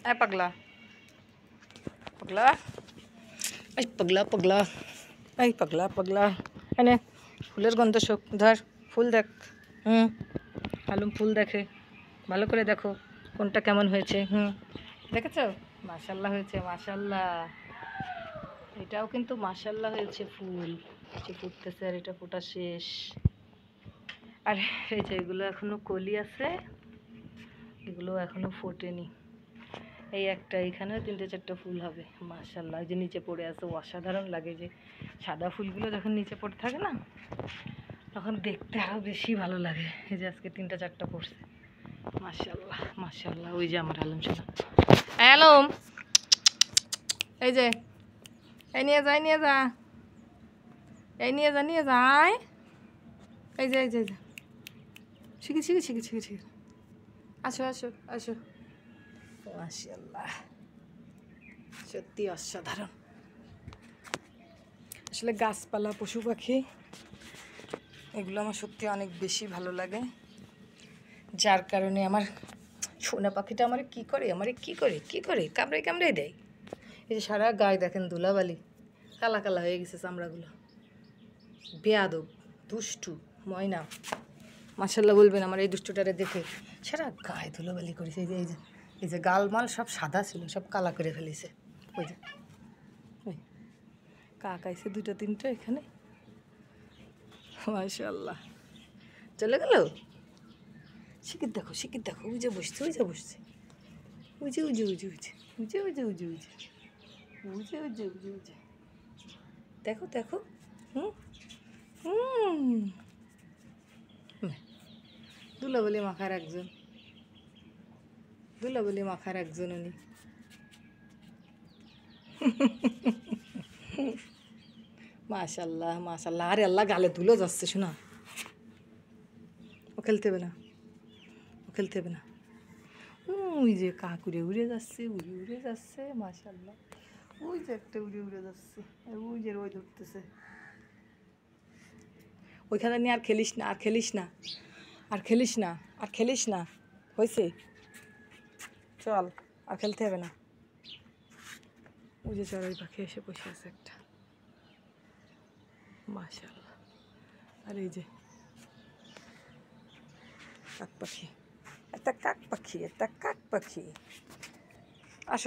আয় পাগলা পাগলা, এই পাগলা পাগলা, এই পাগলা পাগলা, এনে ফুলের গন্ধ শোক, ধর ফুল দেখ। আলুম ফুল দেখে, ভালো করে দেখো কোনটা কেমন হয়েছে। দেখেছো? মাশাল্লাহ হয়েছে, মাশাল্লাহ। এটাও কিন্তু মাশাল্লাহ হয়েছে, ফুল কিছু ফুটতেছে আর এটা ফোটা শেষ। আর এই যে এগুলো এখনো কলি আছে, এগুলো এখনো ফোটেনি। এই একটা, এখানেও 3-4টা ফুল হবে মাশাল্লাহ। যে নিচে পড়ে আছে অসাধারণ লাগে, যে সাদা ফুলগুলো যখন নিচে পড়ে থাকে না, তখন দেখতে আরও বেশি ভালো লাগে। এই যে আজকে 3-4টা পড়ছে মাশাল্লাহ মাশাল্লাহ। ওই যে আমার আলম শোনা, আলম এই যে, এই নিয়ে যা, নিয়ে যা, এই নিয়ে যা, নিয়ে যায়। এই যে এই যে শিখি শিখি শিখি শিখি শিখি, আসো আসো আসো। মাশাল্লাহ, সত্যি অসাধারণ। আসলে গাছপালা, পশু পাখি, এগুলো আমার সত্যি অনেক বেশি ভালো লাগে। যার কারণে আমার সোনা পাখিটা আমার কি করে, কামড়ে কামড়ে দেয়। এই যে সারা গায়ে দেখেন ধুলাবালি, কালা কালা হয়ে গেছে চামড়াগুলো। বেয়াদব, দুষ্টু ময়না। মাশাল্লাহ বলবেন আমার এই দুষ্টুটারে দেখে, সারা গায়ে ধুলোবালি করেছে। এই যে এই যে এই যে গালমাল সব সাদা ছিল, সব কালা করে ফেলেছে। ওই যে ওই কাক আইছে 2-3টা এখানে, মাশাল্লাহ। চলে গেল, শিকির দেখো, শিকির দেখো, ওই যে বসছে, ওই যে বসছে, ওই যে ওই যে ওই যে ওই যে ওই যে ওই যে ওই যে ওই যে ওই যে ওই যে ওই যে ওই যে, দেখো দেখো। হুম হুম ধুলাবালি মাখার একজন, ধুলাবালি মাখার একজন উনি। মাশাল্লাহ মাশাল্লাহ। আরে আল্লাহ, গালে ধুলো যাচ্ছে শোনা। ও খেলতে হবে না, ও খেলতে হবে না। ওই যে কাক উড়ে উড়ে যাচ্ছে, উড়ে উড়ে যাচ্ছে মাশাল্লাহ। ওই যে একটা উড়ে উড়ে যাচ্ছে, ওই যে ওই ধরতেছে। ওইখানে নিয়ে আর খেলিস না, আর খেলিস না, আর খেলিস না, আর খেলিস না, হয়েছে, চল, আর খেলতে হবে না। ওই যে চড়াই পাখি এসে বসে আছে একটা, মাশাল্লাহ। আর এই যে কাক পাখি, একটা কাক পাখি, একটা কাক পাখি।